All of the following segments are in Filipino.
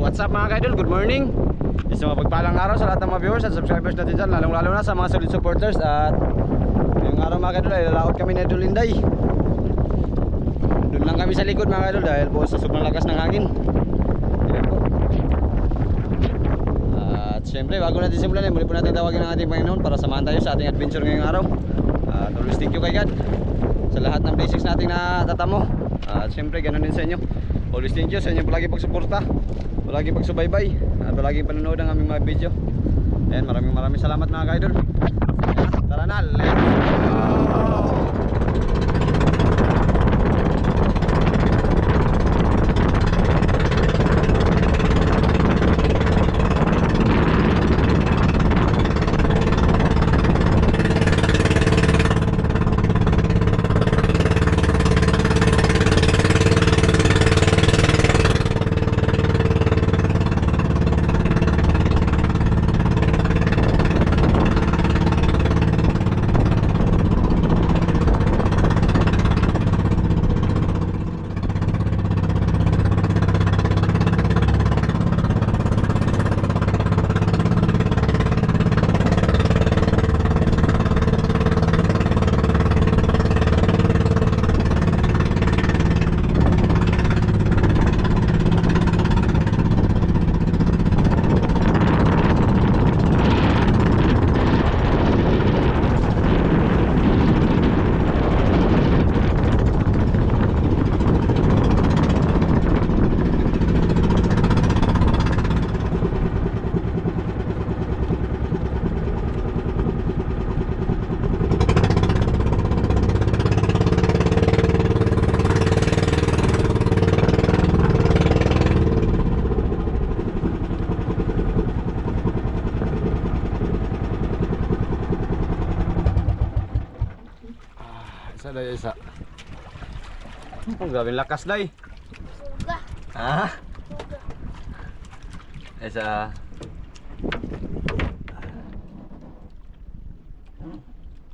What's up mga kaidol? Good morning. Isang mapagpalang araw sa lahat ng mga viewers at subscribers natin dyan, lalong lalo na sa mga solid supporters. At ngayong araw mga kaidol ay lalaot kami na Idol Inday. Doon lang kami sa likod mga kaidol dahil po sa sobrang lakas ng hangin. Ayan po. At syempre bago natin simulan muli po natin tawagin ang ating Panginoon para samahan tayo sa ating adventure ngayong araw. At always thank you kay God sa lahat ng blessings natin na tatamo. At syempre ganoon din sa inyo. Always thank you sa inyo palagi pagsuporta, palagi pagsubaybay, at palagi panonood ng aming mga video. Ayan, maraming salamat mga kaidol. Tara na, let's go! Isa. Oh, grabing lakas day. Suga. Ha? Isa.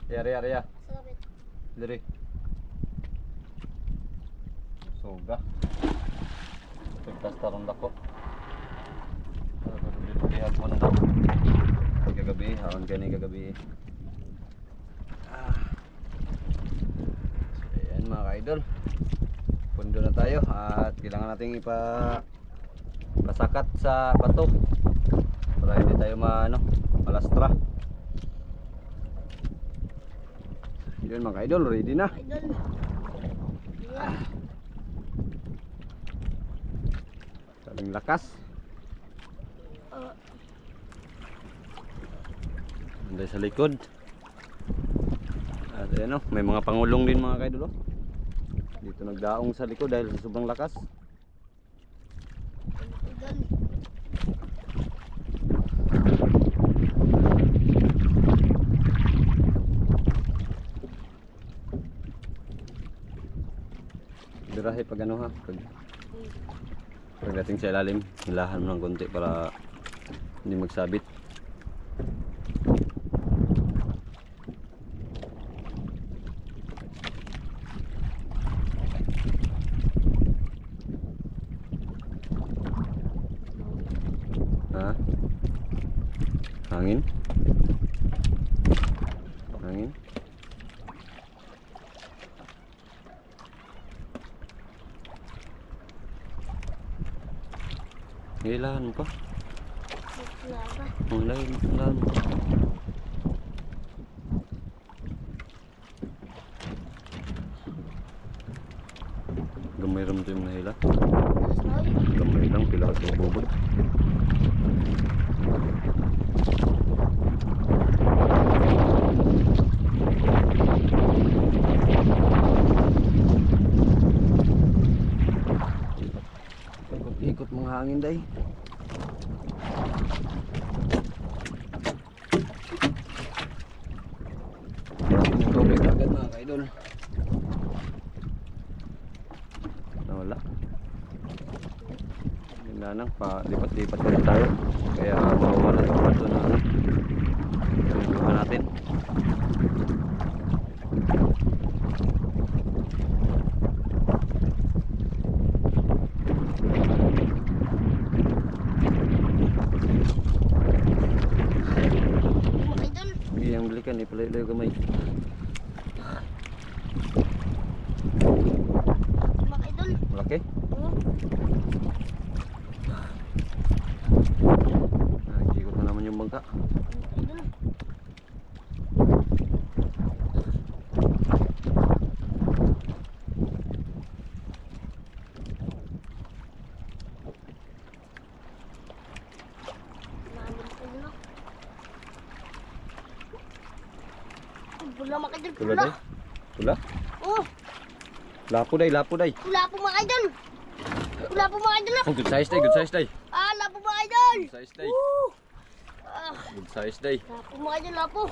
Ya. Sabit. Diri. Suga. Pagtas tarong dako. Lihat mo na daw. Kagabi, haon kani kagabi. Mga kaidol, pundo na tayo at kailangan nating ipasakat sa bato para hindi tayo malastra. Yun mga kaidol, ready na. Idol. Saling lakas. Anday sa likod. At ayan o, may mga pangulong din mga kaidol. Dito nagdaong sa likod dahil sa sobrang lakas. Idol. Dirahe pag ano ha, pagdating sa ilalim, hilahan mo ng konti para hindi magsabit. Ha? Hangin? Hangin? Hilahan mo pa? Hilahan mo. Gamay ram ito yung nahila. Gamay lang, pila ito bubod. Ikot mga hangin day. Tubig agad mga kaidol. Nawala. Lanang pa lipat-lipat na tayo kaya mawawala yung bato na pinuha natin. kan, ipalayo-layo gamay. Mga idol. Malaki? Oo. Nag-ikot na naman yung bangka. Idol. Pula mga idol, Pula pula. day? Pula? Oh, Lapo day, lapo day. pula po mga idol. Pula po mga idol. Oh, good size day, good size day. Ah, lapo mga idol. Good size day. Ah, Good size day. lapo mga idol, lapo.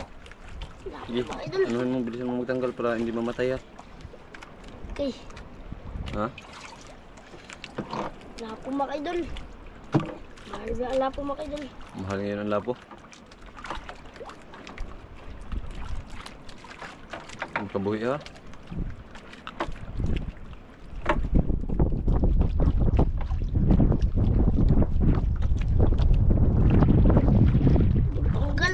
Lapo Sige, mga idol. anuhin mo, bilisan mo magtanggal para hindi mamatay ha. Okay, Ha? lapo mga idol. Mahal na ang lapo mga idol. Mahal ngayon ang lapo. Ang kabuhi ha. Tanggal.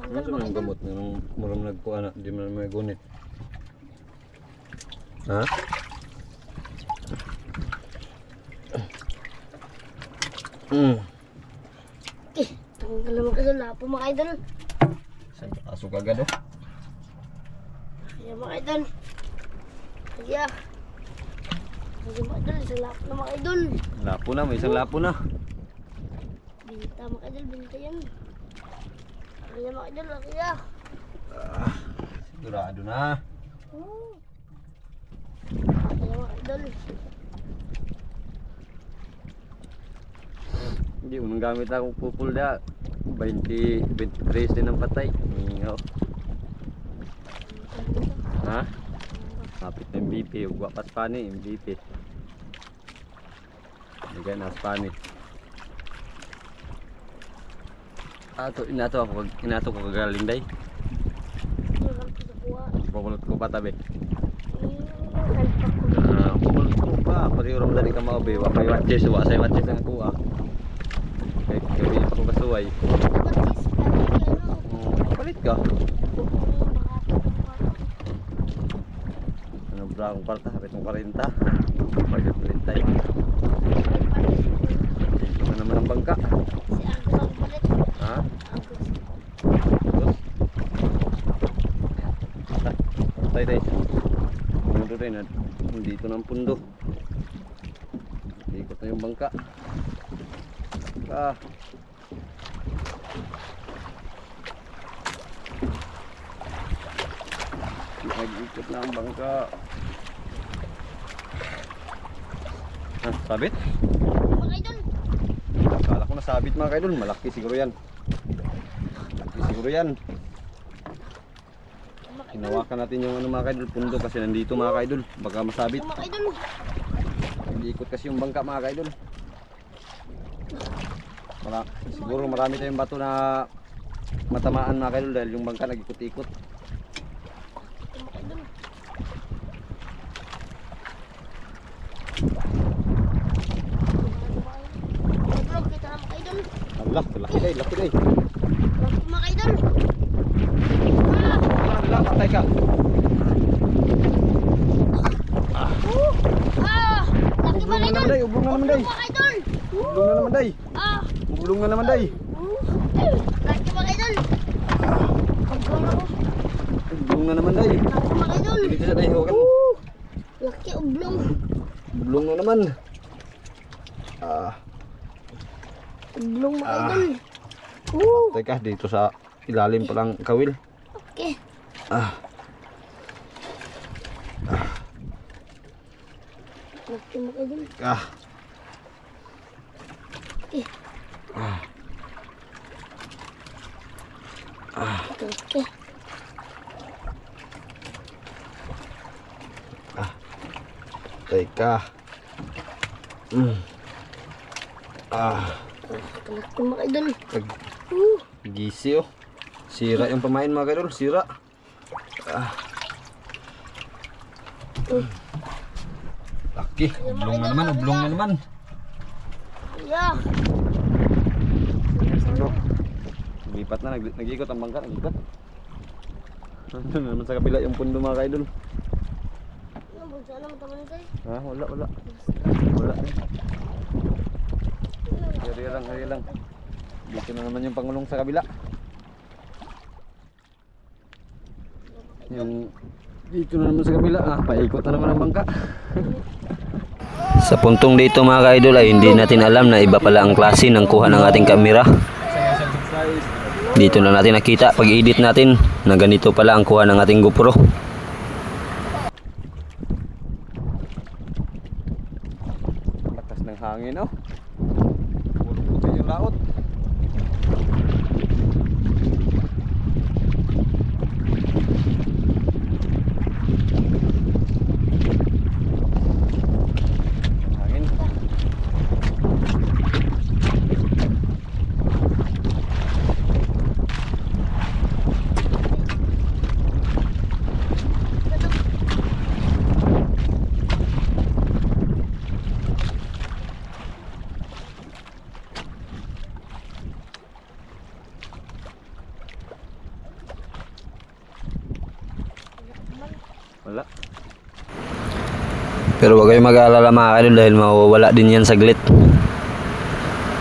Ano sa mga gamot na nung muram nagkuha na, hindi mo na may gunit. Ha? Okay, tanggal na mga idol, lapo mga idol. Saan pasok agad oh? Ayan mga idol. Ayan. Ayan mga idol, isang lapo na mga idol. Lapo na, may isang lapo na. Binta mga idol, binta yan. Ayan mga idol, ayan. Sigurado na. Ayan mga idol. Hindi, unang gamit akong pupulda. 23 din ang patay. Ngayon. Ha? Kapit na MVP, ugwapat pa ni MVP. Hindi ka nas pa ni. Inato ko kagaling day. Ayan ko sa kuha. Pupulot ko pa tabi. Kalpak ko. Pupulot ko pa. Pati urong dali ka maubi. Wakay watches, wasay watches ang kuha. Kaya kaya ko kasuway. Batis ka na ano. Palit ka. Ano bra akong kwarta? Hapit mong 40. Palit tayo. Ano naman ang bangka? Si Agus ang balit. Ha? Agus. Tay tay. Ano rin na dito ng pundo. Ikot na yung bangka. Nag-ikot na ang bangka. Sabit? Mga idol. Akala ko nasabit mga kaidol. Malaki siguro yan. Malaki siguro yan. Mga idol. Hinawakan natin yung ano mga kaidol. Pundo kasi nandito mga kaidol. Baka masabit. Mga idol. Nag-ikot kasi yung bangka mga kaidol. Siguro marami tayong bato na matamaan mga kaidol dahil yung bangka nag-ikot-ikot. Mga idol. Idol, kita na mga idol. Allah, laki day, laki day. Laki mga idol. Allah, patay ka. Laki Ublong mga na naman idol. day, ublong na naman day. Mga idol. Ublong na naman day. Ublong na naman day. Laki mga idol. Ublong na naman day. Laki mga idol. Dito sa day, hawakan mo. Laki ublong. Ublong na naman. Ublong mga idol. Teka, dito sa ilalim pa lang kawil. Okay. Laki mga idol. Okay. Okay. Teka. Laki mga idol. Gisi oh. Sira yung pamain mga kaidol, sira. Laki, ublong na naman, ublong na naman. Yeah. Lipat na, nag-ikot ang bangka, nag-ikot. Nandun naman sa kabila yung pundo mga kaidol. Sana mataman tayo. Ha, wala. Wala eh. Hari lang. Dito na naman yung pangulong sa kabila. Yung dito na naman sa kabila, paikot na naman ang bangka. Sa puntong dito mga ka-idol ay hindi natin alam na iba pala ang klase ng kuha ng ating kamera. Dito na natin nakita pag edit natin na ganito pala ang kuha ng ating GoPro. Lakas ng hangin oh. Puro puti yung laot. Hangin. Wala. Pero wag kayong mag-aalala mga ka-idol dahil mawawala din yan saglit.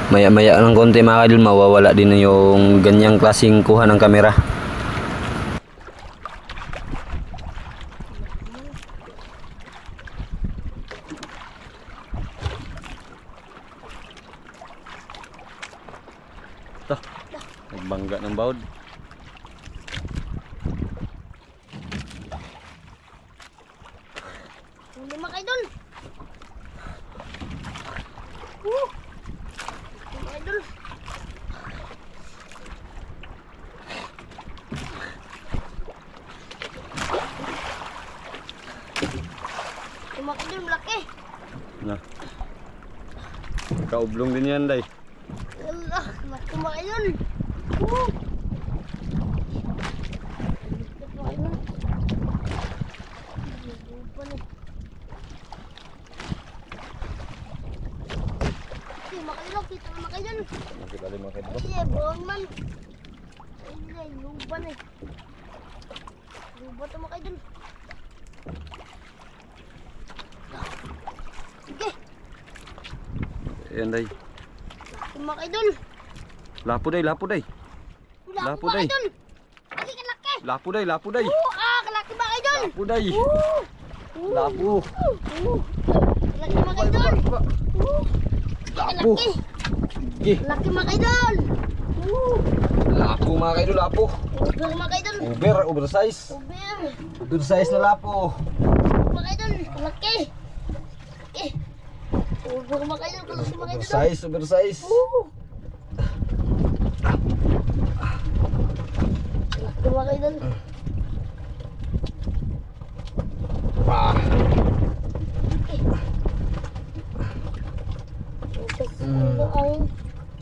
Maya-maya ng konti mga ka-idol, mawawala din yung ganyang klaseng kuha ng kamera. Ito. Nagbangga ng baod. Huli mga idol. Mga idol. Mga idol, malaki. Na. Kaublong din yan, day. Allah, malaki mga idol. Nakita rin mga kaidol. Ay, buwan man. Ay, luban eh. Luban ito mga idol. Sige. Ayan, day. Laki mga idol. Lapo, day. Lapo, day. Lapo day. mga idol. Laki kalaki. Lapo, day. Lapo, day. Kalaki mga idol. Lapo, day. Lapo. Laki mga idol. Lapo. Sige. Laki mga idol. Lapo, mga kaidol. Lapo. Uber mga idol. Oversize. Uber. Oversize na lapo. Mga idol. Laki. Laki. Uber mga idol. Kalaki mga idol. Oversize. Laki mga idol.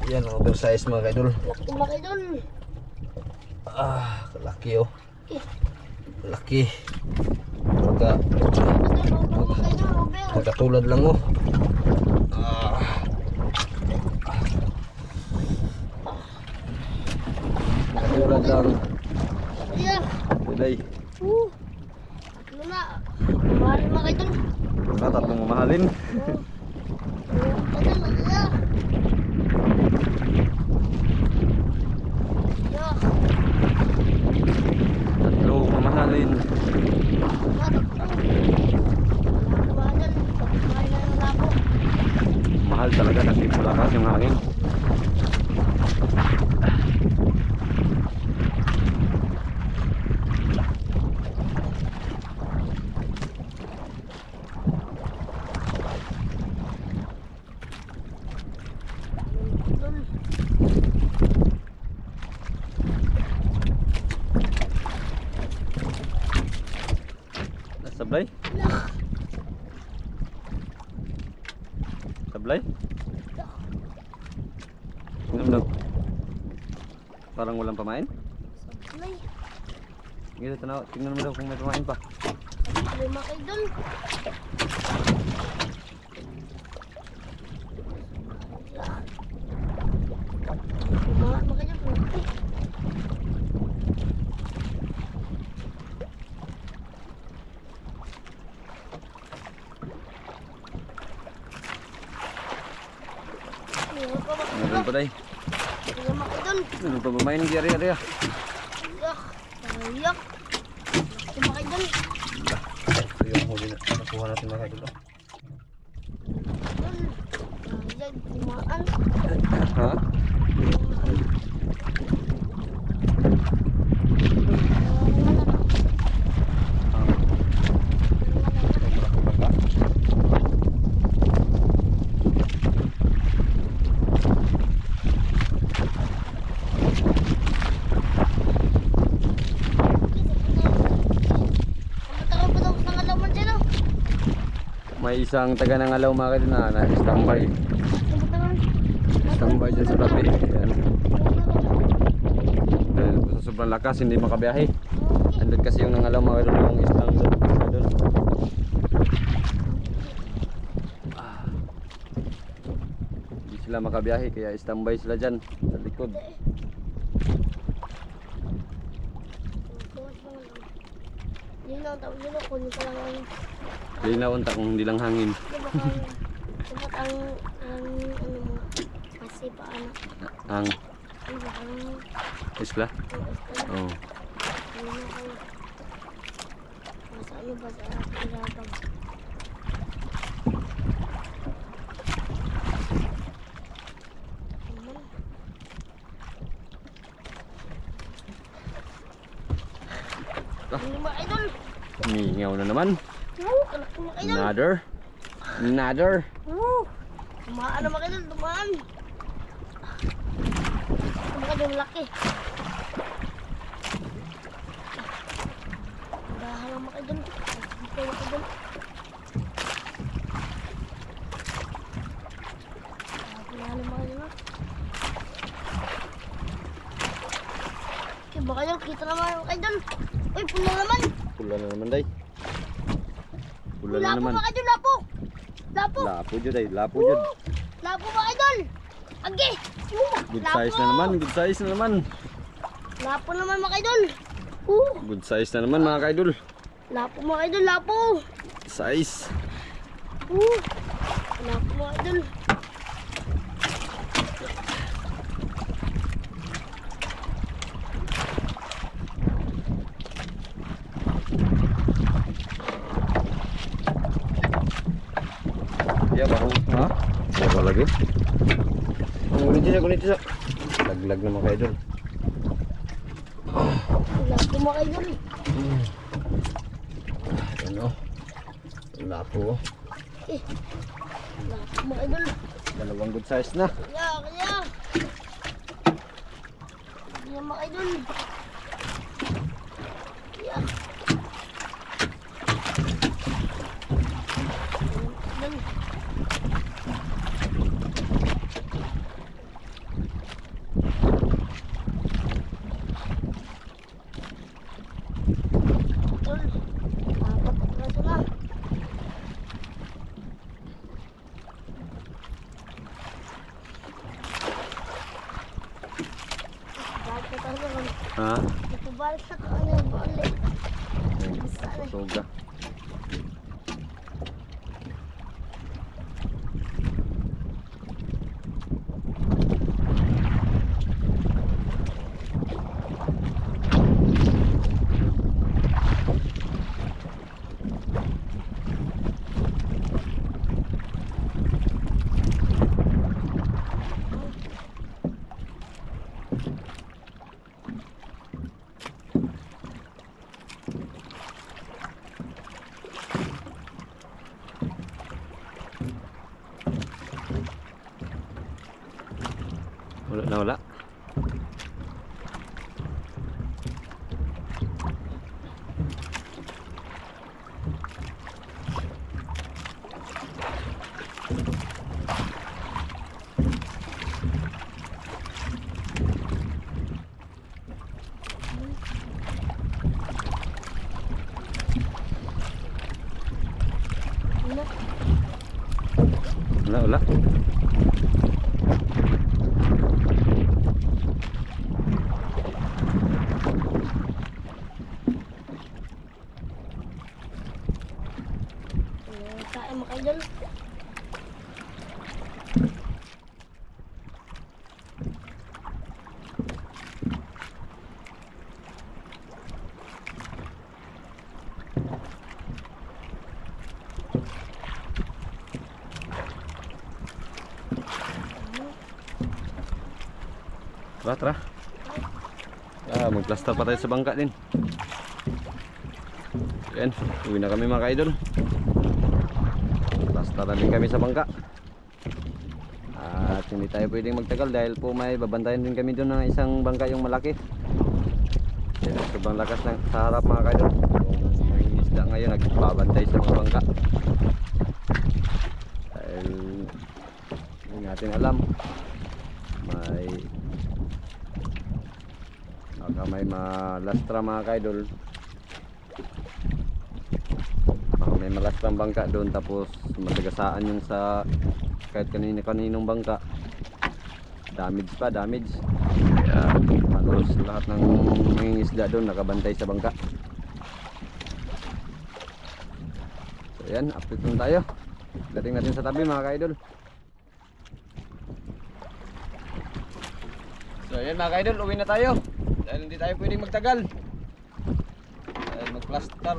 Yan, oversize mga kaidol. Laki mga idol. Kalaki oh. Kalaki. Magkatulad lang oh. Magkatulad lang. Yeah. Buday. Ano na? Mahal mga idol. Tatlong mamahalin. Idol, yeah. Yeah. Tatlong mamahalin. Mahal talaga kasi malakas yung hangin. Sablay? Sablay? Tingnan mo. Parang walang pamain? Sablay. Tingnan mo daw kung may pamain pa. Sablay mga idol. Mga idol. pa mga Meron idol. pa day. Ayan mga idol. Meron pa ba may nangyari ari? Ayak. Ayak. Laki mga idol. Ito yung huli na nakuha natin mga idol. Idol. Ayan, kumaan. Ha? Matagal pa tapos ng alaman dyan oh. May isang taga ng alaw mga idol na standby. Standby dyan sa tabi. Ayan. Dahil sa sobrang lakas hindi makabiyahe. Andun kasi yung nangalaw mga idol yung islang doon. Hindi sila makabiyahe kaya standby sila dyan sa likod. Yun lang, tapos yun ako, kunin ko lang ang, Kaya naunta kung hindi lang hangin. dapat ang, ano mo, kasi paano, Ang ano ba, ang, isla? Oo. ano na kayo, nasa ano ba sa ilabag. Aman. Ano ba, idol? Mingaw na naman. Anak ko mga idol. Another. Tumaan na mga idol, tumaan. Mga idol, laki. Dahan lang mga idol. Dito mga idol. Dahan mga idol na. Okay, baka idol, kita naman mga idol. Uy, pula naman. Pula na naman day. Pula na Lapo naman. mga idol, lapo. Lapo. Lapo jud day, lapo jud. Lapo mga idol. Agi. Good size na naman, good size na naman. Lapo naman mga idol. Good size na naman mga kaidol. Lapo mga idol, lapo. Size. Lapo mga idol. Ya baru. Ha? Apa lagi? Kunit siya. Laglag na mga kaidol. Lapo mga idol. Ano? Lapo. Lapo mga idol. Dalawang good size na. Kaya. Kaya mga idol. Kaya. Idol. Idol. Apat na piraso na. Balik na tayo naman. Ha? Ito balik na tayo. Balik. Sana. Soga. Wala. Wala. Tayo mga idol. Tara. Magplaster pa tayo sa bangka din. Yan, uwi na kami mga ka-idol. Plaster na din kami sa bangka. At hindi tayo pwedeng magtagal dahil po may babantayan din kami doon ng isang bangka yung malaki. Yan, sobrang lakas ng sa harap mga ka-idol. Yung may isda ngayon nagbabantay sa mga bangka. Dahil hindi natin alam, may malastra mga ka-idol. May malastrang bangka doon tapos matagasaan yung sa kahit kaninong bangka, damage. Kaya halos lahat ng mangingisda doon nakabantay sa bangka. So yan, update lang tayo. Dating natin sa tabi mga ka-idol. So yan mga ka-idol, uwi na tayo dahil hindi tayo pwedeng magtagal dahil mag-plaster.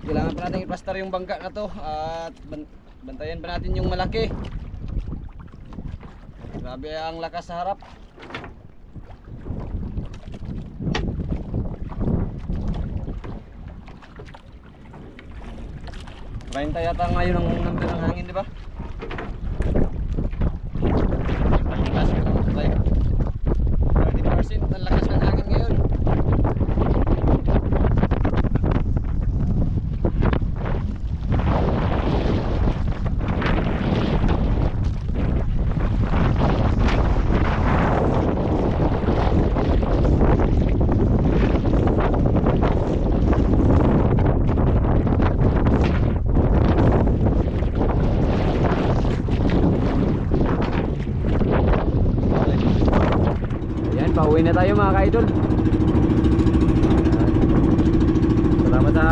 Kailangan pa natin i-plaster yung bangka na to at bantayan pa natin yung malaki. Grabe ang lakas sa harap. Rain tayo yata ngayon ang number ng hangin, di ba? 30% ang lakas ng hangin ngayon. Pauwi na tayo mga ka-idol. Salamat sa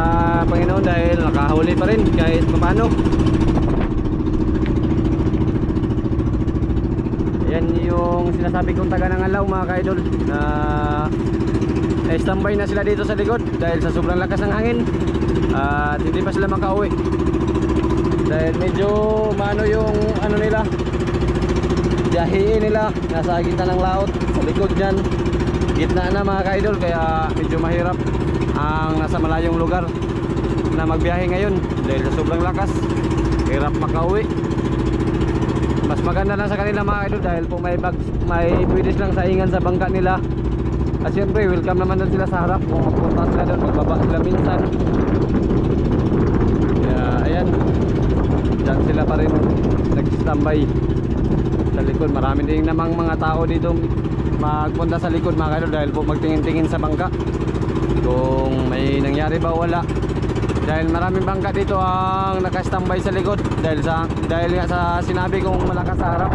Panginoon dahil nakahuli pa rin kahit paano. Yan yung sinasabi kong taga ng alaw mga ka-idol, na standby na sila dito sa likod dahil sa sobrang lakas ng hangin at hindi pa sila makauwi dahil medyo maano yung ano nila, biyahe nila nasa gitna ng laot sa likod niyan, gitna na mga ka-idol, kaya medyo mahirap ang nasa malayong lugar na magbiyahe ngayon dahil sa sobrang lakas, hirap makauwi. Mas maganda lang sa kanila mga ka-idol dahil po may pwede silang saingan sa bangka nila at syempre welcome naman doon sila sa harap kung magpunta sila doon, magbaba sila minsan. Kaya ayan, dyan sila pa rin nag-standby sa likod. Marami din namang mga tao dito magpunta sa likod mga ka-idol dahil po magtingin-tingin sa bangka kung may nangyari ba o wala, dahil maraming bangka dito ang naka-standby sa likod dahil nga sa sinabi kong malakas sa harap.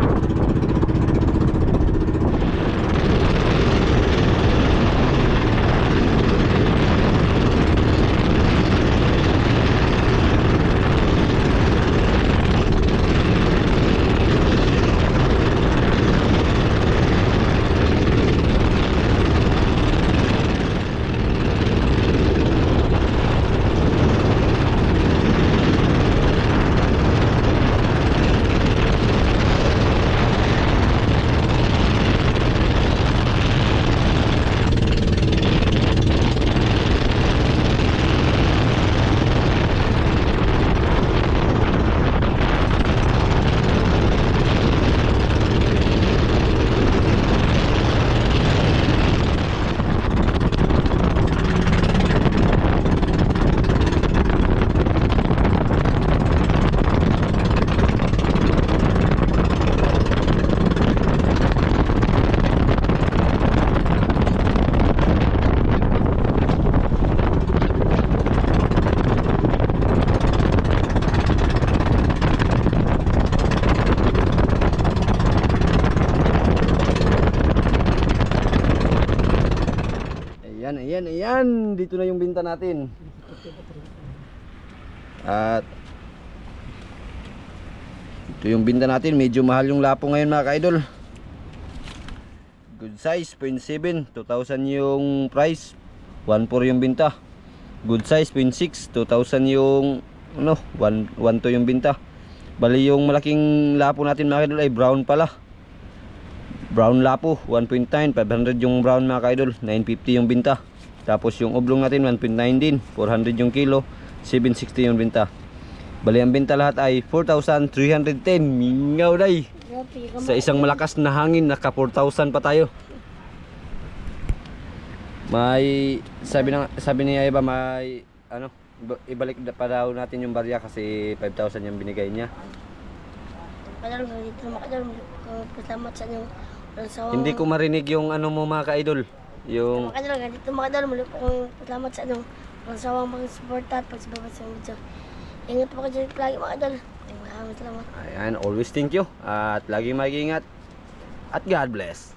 Ayan, dito na yung binta natin. At ito yung binta natin. Medyo mahal yung lapo ngayon mga ka-idol. Good size, 0.7, 2,000 yung price, 1.4 yung binta. Good size, 0.6, 2,000 yung 1.2 yung binta. Bali yung malaking lapo natin mga ka-idol ay brown pala. Brown Lapo 1.9, 500 yung brown mga ka-idol, 950 yung binta. Tapos yung oblong natin 1.9 din, 400 yung kilo, 760 yung binta. Bali ang binta lahat ay 4,310. Mingaw day. Grabe, Sa isang malakas na hangin naka 4,000 pa tayo. May sabi niya iba may ano, ibalik pa daw natin yung barya kasi 5,000 yung binigay niya. Kadal dito makadal. Pasalamat sa inyo. Walang sawang. Hindi ko marinig yung ano mo mga ka-idol. Yung Makadal dito makadal. Muli po kong pasalamat sa inyo. Walang sawang pag-suporta at pagsababat sa video. Ingat po kayo dyan lagi makadal. Maraming salamat. ayan, always thank you at lagi mag-ingat at God bless.